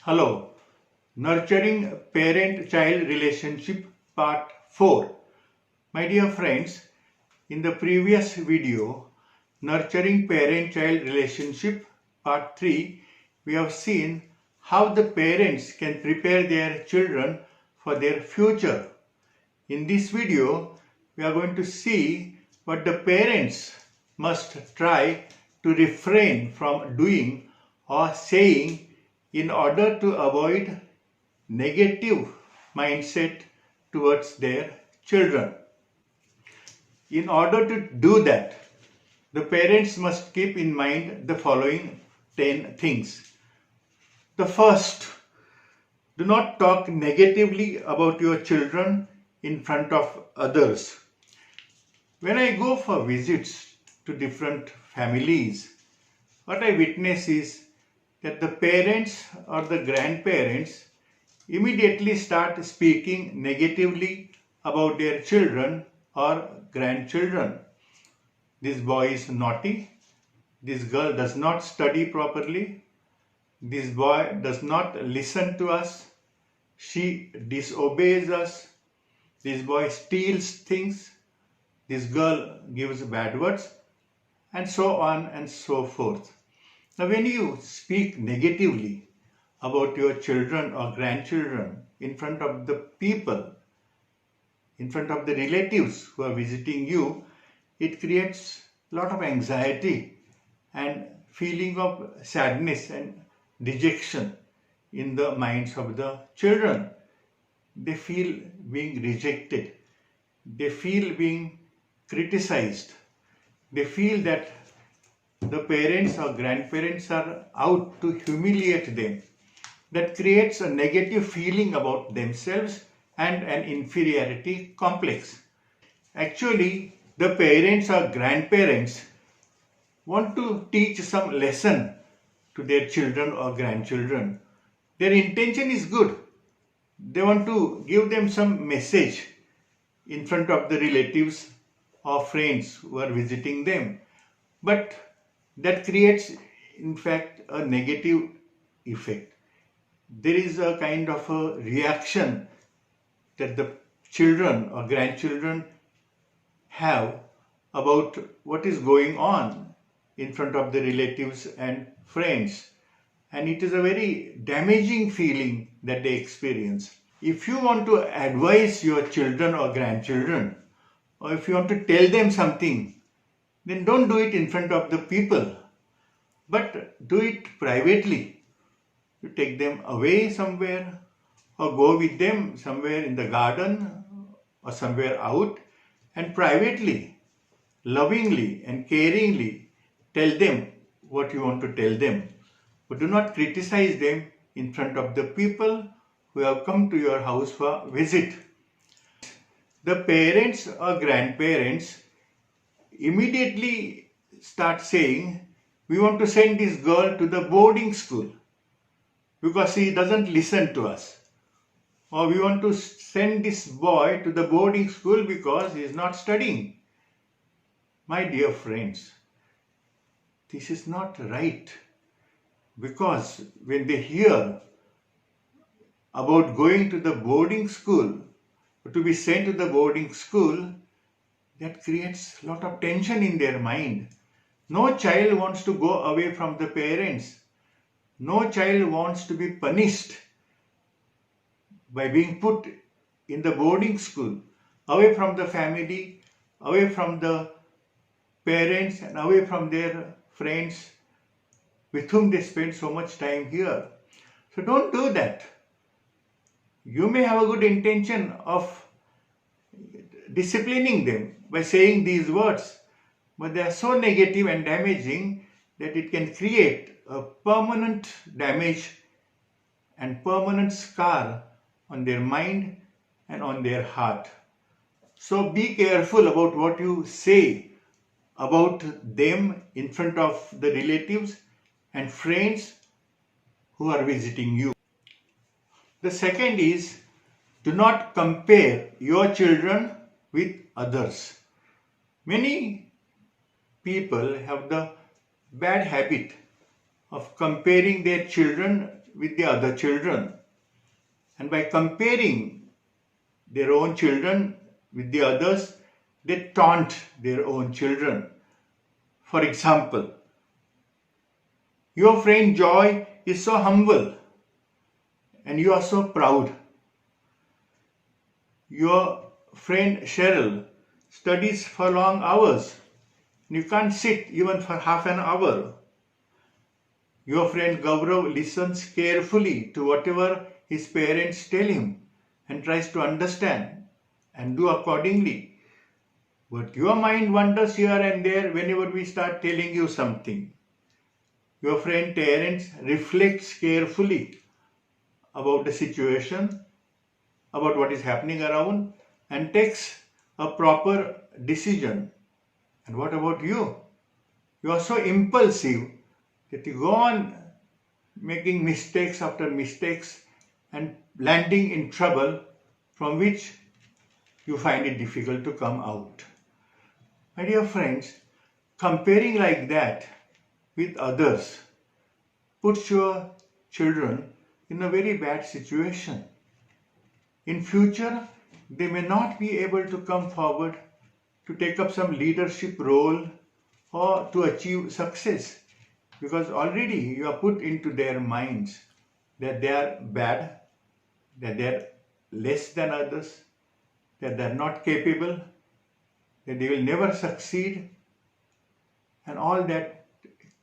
Hello, Nurturing Parent-Child Relationship Part 4. My dear friends, in the previous video, Nurturing Parent-Child Relationship Part 3, we have seen how the parents can prepare their children for their future. In this video, we are going to see what the parents must try to refrain from doing or saying in order to avoid negative mindset towards their children. In order to do that, the parents must keep in mind the following 10 things. The first, do not talk negatively about your children in front of others. When I go for visits to different families, what I witness is that the parents or the grandparents immediately start speaking negatively about their children or grandchildren. This boy is naughty, this girl does not study properly, this boy does not listen to us, she disobeys us, this boy steals things, this girl gives bad words, and so on and so forth. Now, when you speak negatively about your children or grandchildren in front of the people, in front of the relatives who are visiting you, it creates a lot of anxiety and feeling of sadness and dejection in the minds of the children. They feel being rejected. They feel being criticized. They feel that the parents or grandparents are out to humiliate them. That creates a negative feeling about themselves and an inferiority complex. Actually, the parents or grandparents want to teach some lesson to their children or grandchildren. Their intention is good. They want to give them some message in front of the relatives or friends who are visiting them. But that creates, in fact, a negative effect. There is a kind of a reaction that the children or grandchildren have about what is going on in front of the relatives and friends. And it is a very damaging feeling that they experience. If you want to advise your children or grandchildren, or if you want to tell them something, then don't do it in front of the people, but do it privately. You take them away somewhere or go with them somewhere in the garden or somewhere out and privately, lovingly and caringly tell them what you want to tell them. But do not criticize them in front of the people who have come to your house for a visit. The parents or grandparents immediately start saying, we want to send this girl to the boarding school because he doesn't listen to us. Or we want to send this boy to the boarding school because he is not studying. My dear friends, this is not right. Because when they hear about going to the boarding school, to be sent to the boarding school, that creates a lot of tension in their mind. No child wants to go away from the parents. No child wants to be punished by being put in the boarding school, away from the family, away from the parents and away from their friends with whom they spend so much time here. So don't do that. You may have a good intention of disciplining them by saying these words, but they are so negative and damaging that it can create a permanent damage and permanent scar on their mind and on their heart. So be careful about what you say about them in front of the relatives and friends who are visiting you. The second is, do not compare your children with others. Many people have the bad habit of comparing their children with the other children. And by comparing their own children with the others, they taunt their own children. For example, your friend Joy is so humble and you are so proud. Your friend Cheryl studies for long hours. You can't sit even for half an hour. Your friend Gaurav listens carefully to whatever his parents tell him and tries to understand and do accordingly. But your mind wanders here and there whenever we start telling you something. Your friend Terence reflects carefully about the situation, about what is happening around, and takes a proper decision. And what about you? You are so impulsive that you go on making mistakes after mistakes and landing in trouble from which you find it difficult to come out. My dear friends, comparing like that with others puts your children in a very bad situation. In future, they may not be able to come forward to take up some leadership role or to achieve success, because already you are put into their minds that they are bad, that they are less than others, that they are not capable, that they will never succeed, and all that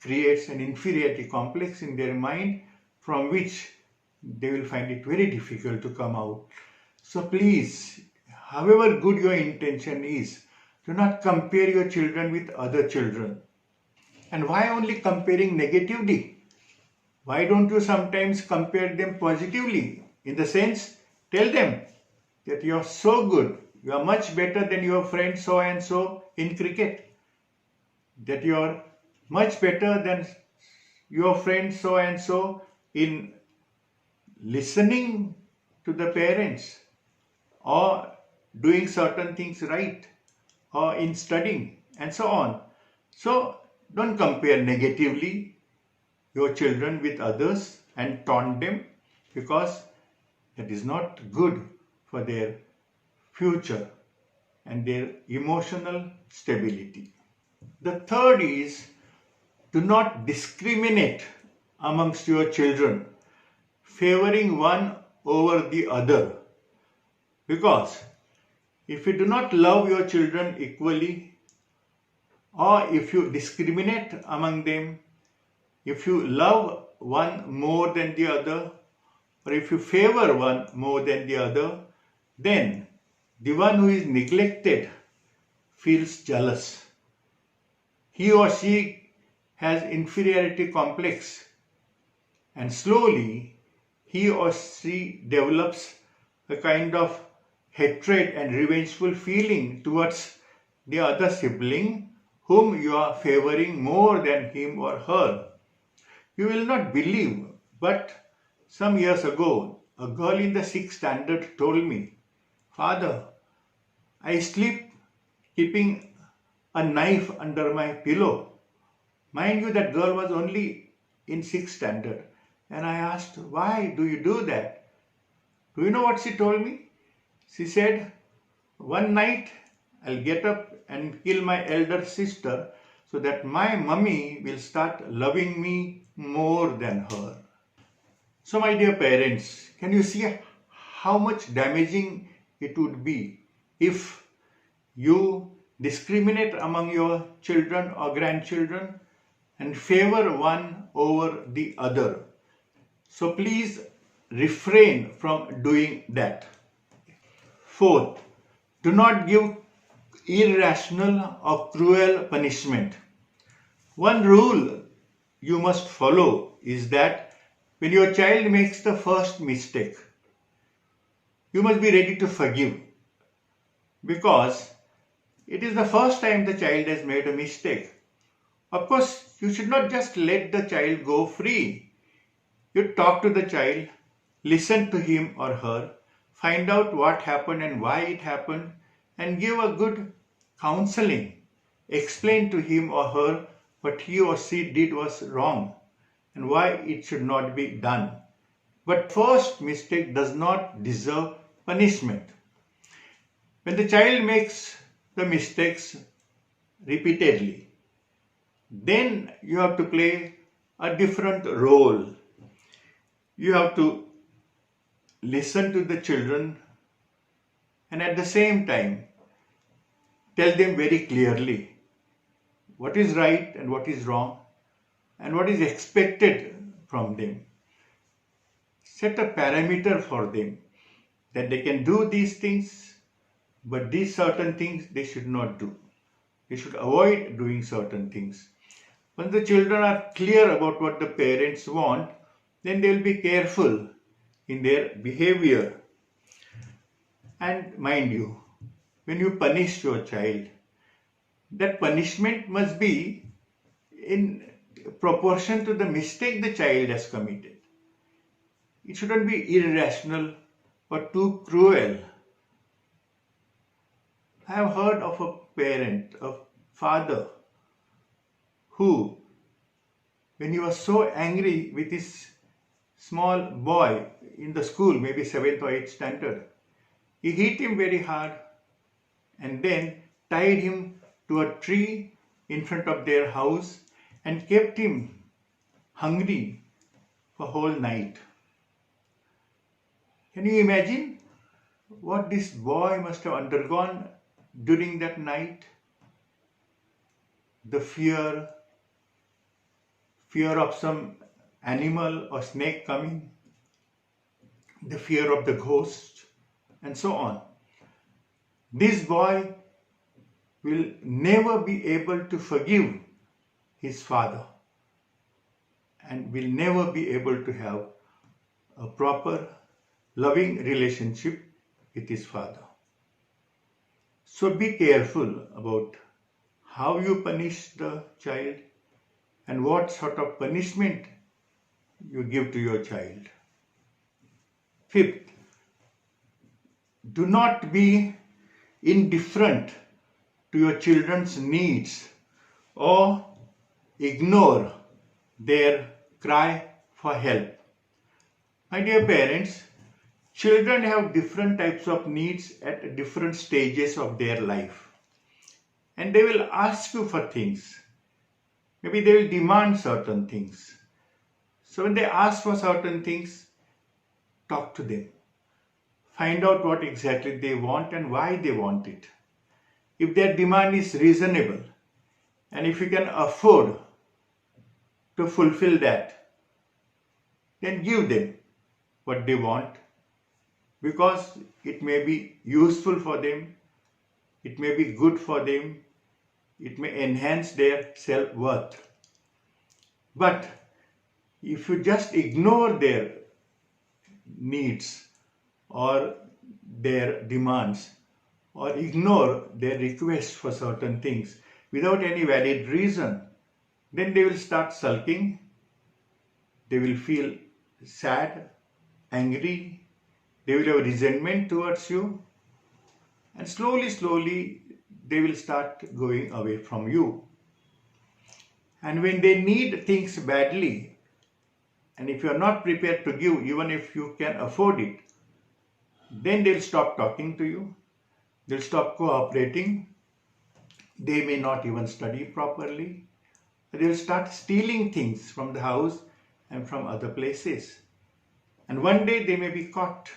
creates an inferiority complex in their mind from which they will find it very difficult to come out. So please, however good your intention is, do not compare your children with other children. And why only comparing negatively? Why don't you sometimes compare them positively? In the sense, tell them that you are so good, you are much better than your friend so and so in cricket, that you are much better than your friend so and so in listening to the parents or doing certain things right or in studying and so on. So don't compare negatively your children with others and taunt them, because that is not good for their future and their emotional stability. The third is, do not discriminate amongst your children, favoring one over the other. Because if you do not love your children equally, or if you discriminate among them, if you love one more than the other, or if you favor one more than the other, then the one who is neglected feels jealous. He or she has inferiority complex, and slowly he or she develops a kind of hatred and revengeful feeling towards the other sibling whom you are favoring more than him or her. You will not believe, but some years ago, a girl in the 6th standard told me, "Father, I sleep keeping a knife under my pillow." Mind you, that girl was only in 6th standard. And I asked, "Why do you do that?" Do you know what she told me? She said, "One night I'll get up and kill my elder sister so that my mummy will start loving me more than her." So my dear parents, can you see how much damaging it would be if you discriminate among your children or grandchildren and favor one over the other? So please refrain from doing that. Fourth, do not give irrational or cruel punishment. One rule you must follow is that when your child makes the first mistake, you must be ready to forgive, because it is the first time the child has made a mistake. Of course, you should not just let the child go free. You talk to the child, listen to him or her, find out what happened and why it happened, and give a good counseling. Explain to him or her what he or she did was wrong and why it should not be done. But first mistake does not deserve punishment. When the child makes the mistakes repeatedly, then you have to play a different role. You have to listen to the children and at the same time tell them very clearly what is right and what is wrong and what is expected from them. Set a parameter for them that they can do these things, but these certain things they should not do. They should avoid doing certain things. When the children are clear about what the parents want, then they will be careful in their behavior. And mind you, when you punish your child, that punishment must be in proportion to the mistake the child has committed. It shouldn't be irrational or too cruel. I have heard of a parent, a father, who, when he was so angry with his small boy in the school, maybe 7th or 8th standard, he hit him very hard and then tied him to a tree in front of their house and kept him hungry for whole night. Can you imagine what this boy must have undergone during that night? The fear of some animal or snake coming, the fear of the ghost, and so on. This boy will never be able to forgive his father and will never be able to have a proper, loving relationship with his father. So be careful about how you punish the child and what sort of punishment you give to your child. Fifth, do not be indifferent to your children's needs or ignore their cry for help. My dear parents, children have different types of needs at different stages of their life. And they will ask you for things. Maybe they will demand certain things. So when they ask for certain things, talk to them. Find out what exactly they want and why they want it. If their demand is reasonable and if you can afford to fulfill that, then give them what they want because it may be useful for them, it may be good for them, it may enhance their self-worth. But if you just ignore their needs or their demands or ignore their requests for certain things without any valid reason, then they will start sulking, they will feel sad, angry, they will have resentment towards you, and slowly they will start going away from you. And when they need things badly, and if you are not prepared to give, even if you can afford it, then they'll stop talking to you, they'll stop cooperating, they may not even study properly, they'll start stealing things from the house and from other places. And one day they may be caught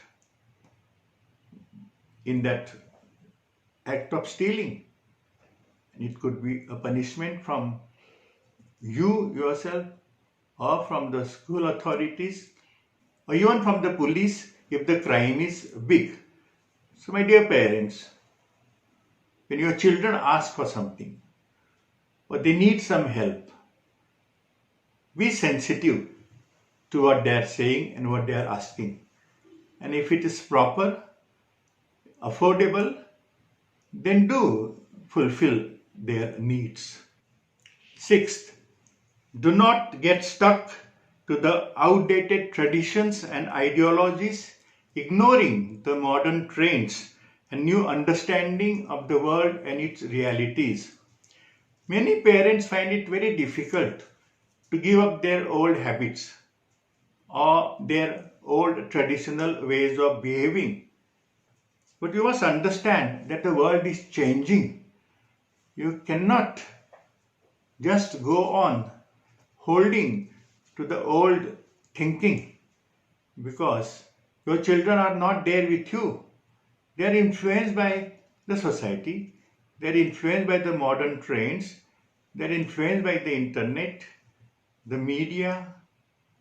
in that act of stealing. And it could be a punishment from you yourself or from the school authorities or even from the police if the crime is big. So my dear parents, when your children ask for something or they need some help, be sensitive to what they are saying and what they are asking. And if it is proper, affordable, then do fulfill their needs. Sixth, do not get stuck to the outdated traditions and ideologies, ignoring the modern trends and new understanding of the world and its realities. Many parents find it very difficult to give up their old habits or their old traditional ways of behaving. But you must understand that the world is changing. You cannot just go on holding to the old thinking because your children are not there with you. They are influenced by the society, they are influenced by the modern trends, they are influenced by the internet, the media,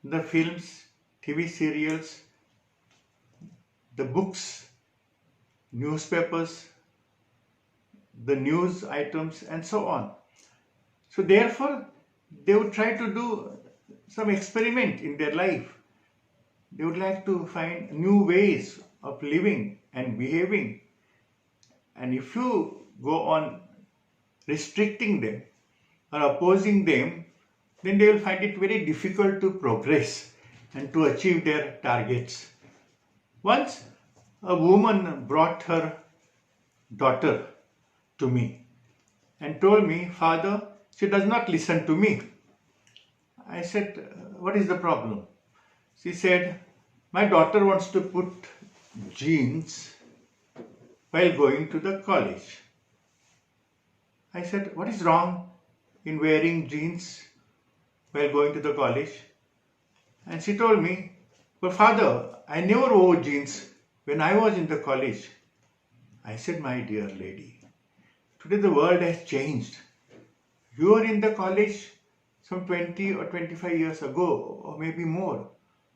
the films, TV serials, the books, newspapers, the news items, and so on. So therefore, they would try to do some experiment in their life. They would like to find new ways of living and behaving. And if you go on restricting them or opposing them, then they will find it very difficult to progress and to achieve their targets. Once a woman brought her daughter to me and told me, "Father, she does not listen to me." I said, "What is the problem?" She said, "My daughter wants to put jeans while going to the college." I said, "What is wrong in wearing jeans while going to the college?" And she told me, "But father, I never wore jeans when I was in the college." I said, "My dear lady, today the world has changed. You were in the college some 20 or 25 years ago, or maybe more.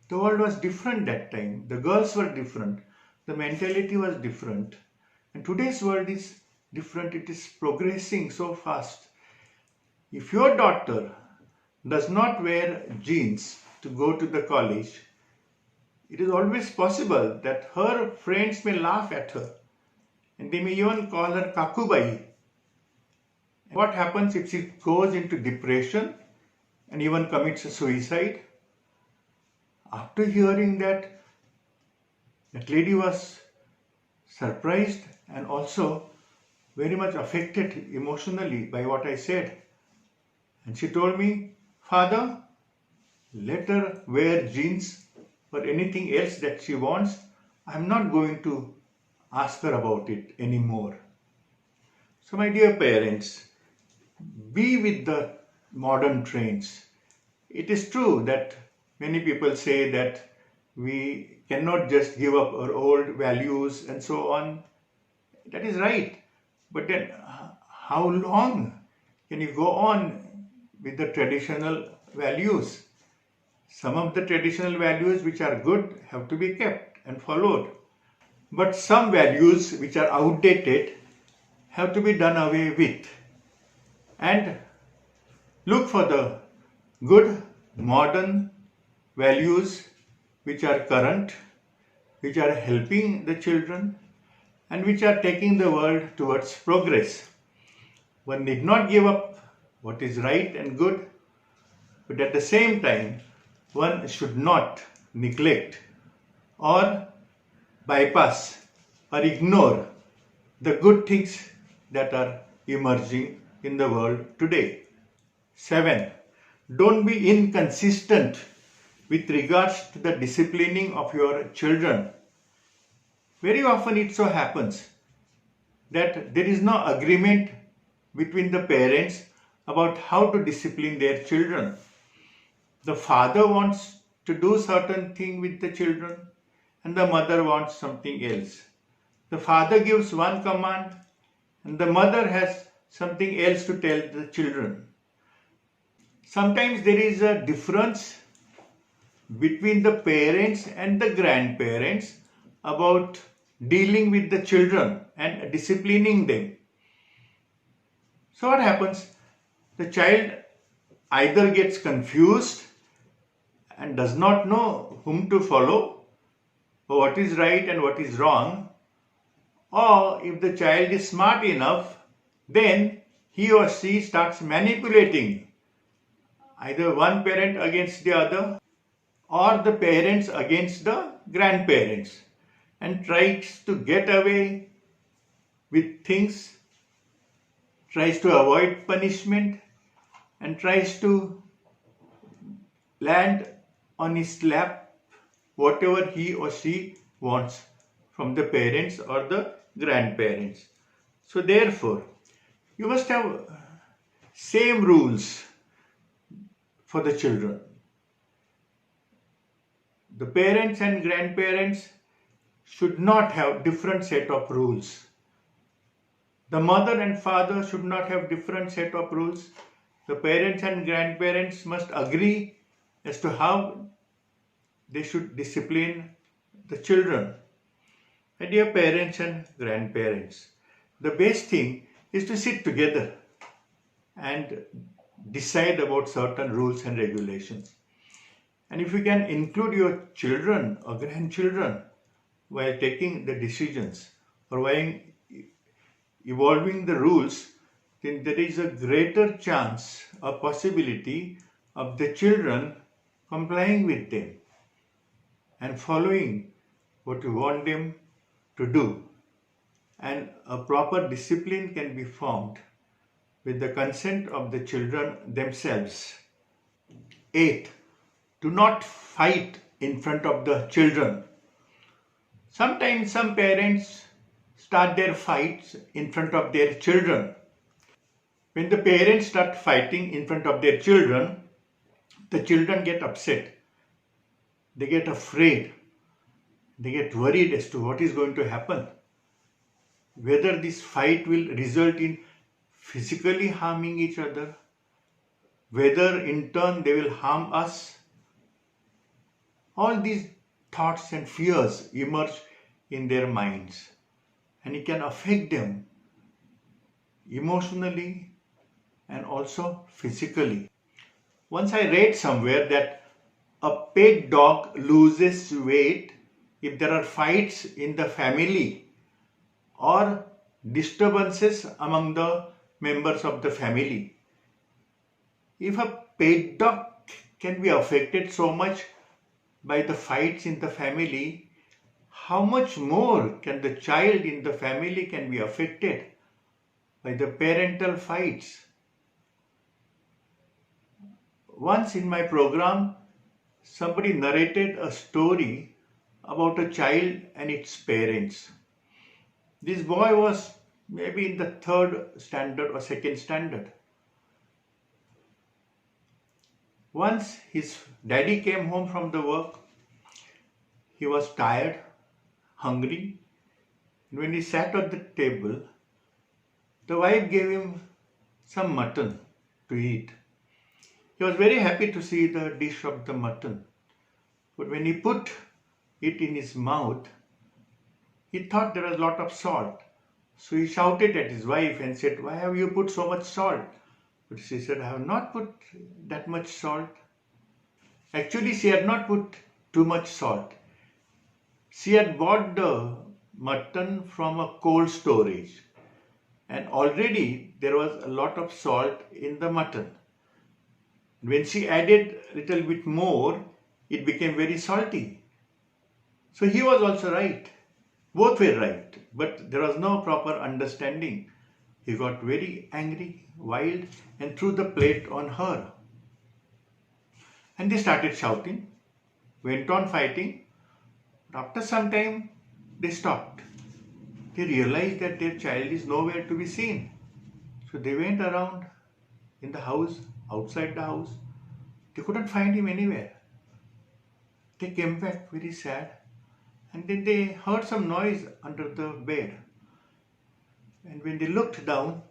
The world was different that time. The girls were different. The mentality was different. And today's world is different. It is progressing so fast. If your daughter does not wear jeans to go to the college, it is always possible that her friends may laugh at her and they may even call her Kakubai. What happens if she goes into depression and even commits suicide?" After hearing that, that lady was surprised and also very much affected emotionally by what I said. And she told me, "Father, let her wear jeans or anything else that she wants. I'm not going to ask her about it anymore." So my dear parents, be with the modern trends. It is true that many people say that we cannot just give up our old values and so on. That is right. But then how long can you go on with the traditional values? Some of the traditional values which are good have to be kept and followed. But some values which are outdated have to be done away with. And look for the good modern values which are current, which are helping the children, and which are taking the world towards progress. One need not give up what is right and good, but at the same time, one should not neglect or bypass or ignore the good things that are emerging in the world today. 7. Don't be inconsistent with regards to the disciplining of your children. Very often it so happens that there is no agreement between the parents about how to discipline their children. The father wants to do certain thing with the children and the mother wants something else. The father gives one command and the mother has something else to tell the children. Sometimes there is a difference between the parents and the grandparents about dealing with the children and disciplining them. So what happens? The child either gets confused and does not know whom to follow, or what is right and what is wrong, or if the child is smart enough, then he or she starts manipulating either one parent against the other or the parents against the grandparents and tries to get away with things, tries to avoid punishment and tries to land on his lap whatever he or she wants from the parents or the grandparents. So therefore, you must have same rules for the children. The parents and grandparents should not have different set of rules. The mother and father should not have different set of rules. The parents and grandparents must agree as to how they should discipline the children. My dear parents and grandparents, the best thing is to sit together and decide about certain rules and regulations. And if you can include your children or grandchildren while taking the decisions or while evolving the rules, then there is a greater chance or possibility of the children complying with them and following what you want them to do. And a proper discipline can be formed with the consent of the children themselves. 8. Do not fight in front of the children. Sometimes some parents start their fights in front of their children. When the parents start fighting in front of their children, the children get upset. They get afraid. They get worried as to what is going to happen. Whether this fight will result in physically harming each other, whether in turn they will harm us. All these thoughts and fears emerge in their minds, and it can affect them emotionally and also physically. Once I read somewhere that a pet dog loses weight if there are fights in the family or disturbances among the members of the family. If a pet dog can be affected so much by the fights in the family, how much more can the child in the family can be affected by the parental fights? Once in my program, somebody narrated a story about a child and its parents. This boy was maybe in the 3rd standard or 2nd standard. Once his daddy came home from the work. He was tired, hungry, and when he sat at the table, the wife gave him some mutton to eat. He was very happy to see the dish of the mutton, but when he put it in his mouth, he thought there was a lot of salt. So he shouted at his wife and said, "Why have you put so much salt?" But she said, "I have not put that much salt." Actually, she had not put too much salt. She had bought the mutton from a cold storage, and already there was a lot of salt in the mutton. When she added a little bit more, it became very salty. So he was also right. Both were right, but there was no proper understanding. He got very angry, wild, and threw the plate on her. And they started shouting, went on fighting. But after some time, they stopped. They realized that their child is nowhere to be seen. So they went around in the house, outside the house. They couldn't find him anywhere. They came back very sad. And then they heard some noise under the bed. And when they looked down,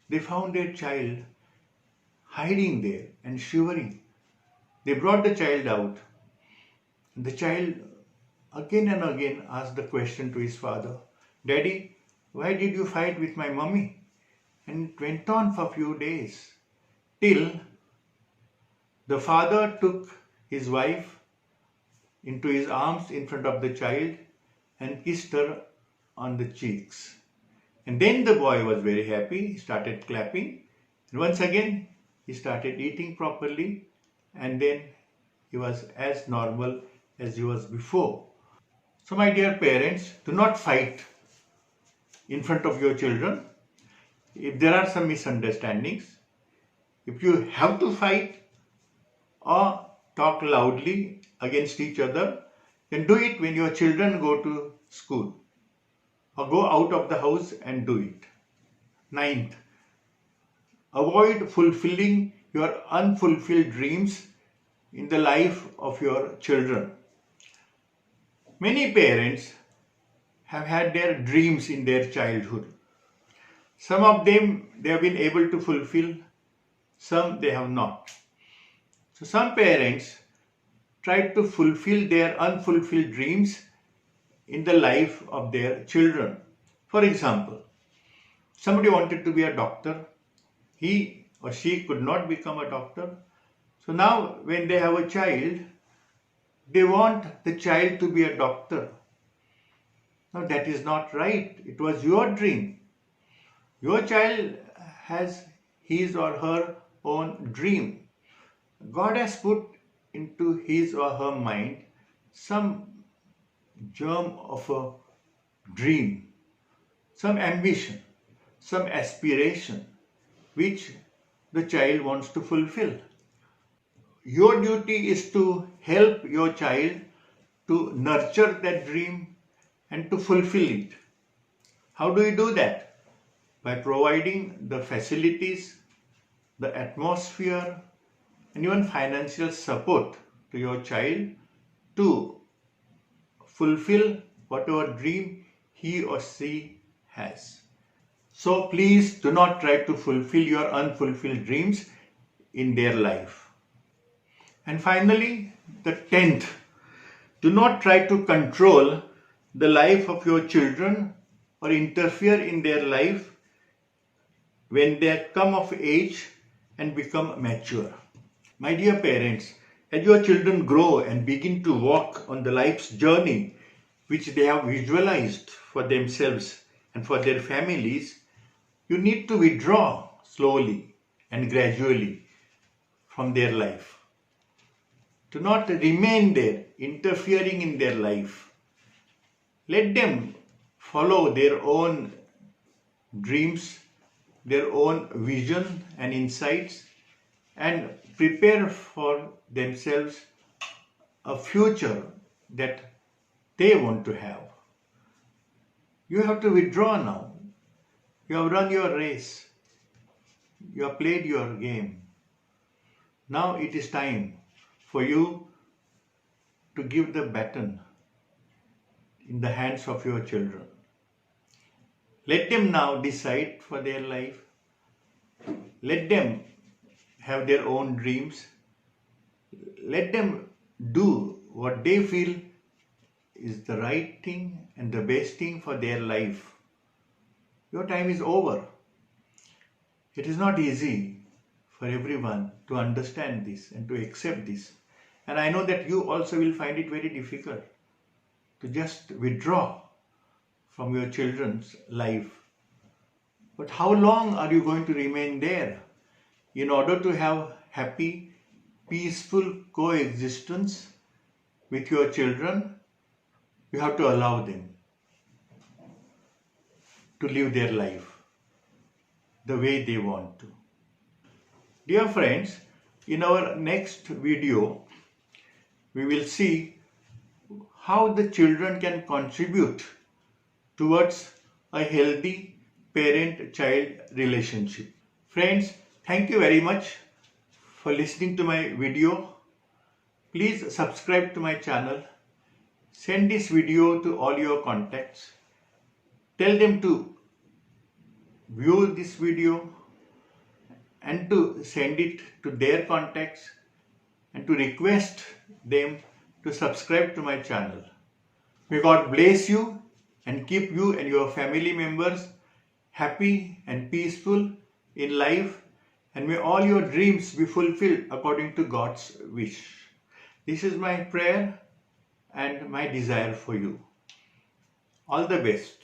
they found their child hiding there and shivering. They brought the child out. The child again and again asked the question to his father, "Daddy, why did you fight with my mummy?" And it went on for a few days till the father took his wife into his arms in front of the child and kissed her on the cheeks. And then the boy was very happy. He started clapping. And once again, he started eating properly. And then he was as normal as he was before. So my dear parents, do not fight in front of your children. If there are some misunderstandings, if you have to fight or talk loudly against each other, then do it when your children go to school or go out of the house and do it. Ninth, avoid fulfilling your unfulfilled dreams in the life of your children. Many parents have had their dreams in their childhood. Some of them they have been able to fulfill, some they have not. So some parents try to fulfill their unfulfilled dreams in the life of their children. For example, somebody wanted to be a doctor. He or she could not become a doctor. So now when they have a child, they want the child to be a doctor. Now that is not right. It was your dream. Your child has his or her own dream. God has put into his or her mind some germ of a dream, some ambition, some aspiration which the child wants to fulfill. Your duty is to help your child to nurture that dream and to fulfill it. How do you do that? By providing the facilities, the atmosphere, and even financial support to your child to fulfill whatever dream he or she has. So please do not try to fulfill your unfulfilled dreams in their life. And finally, the 10th, do not try to control the life of your children or interfere in their life when they come of age and become mature. My dear parents, as your children grow and begin to walk on the life's journey which they have visualized for themselves and for their families, you need to withdraw slowly and gradually from their life. Do not remain there, interfering in their life. Let them follow their own dreams, their own vision and insights, and prepare for themselves a future that they want to have. You have to withdraw now. You have run your race. You have played your game. Now it is time for you to give the baton in the hands of your children. Let them now decide for their life. Let them have their own dreams. Let them do what they feel is the right thing and the best thing for their life. Your time is over. It is not easy for everyone to understand this and to accept this. And I know that you also will find it very difficult to just withdraw from your children's life. But how long are you going to remain there? In order to have happy, peaceful coexistence with your children, you have to allow them to live their life the way they want to. Dear friends, in our next video, we will see how the children can contribute towards a healthy parent-child relationship. Friends, thank you very much for listening to my video. Please subscribe to my channel. Send this video to all your contacts. Tell them to view this video and to send it to their contacts and to request them to subscribe to my channel. May God bless you and keep you and your family members happy and peaceful in life, and may all your dreams be fulfilled according to God's wish. This is my prayer and my desire for you. All the best.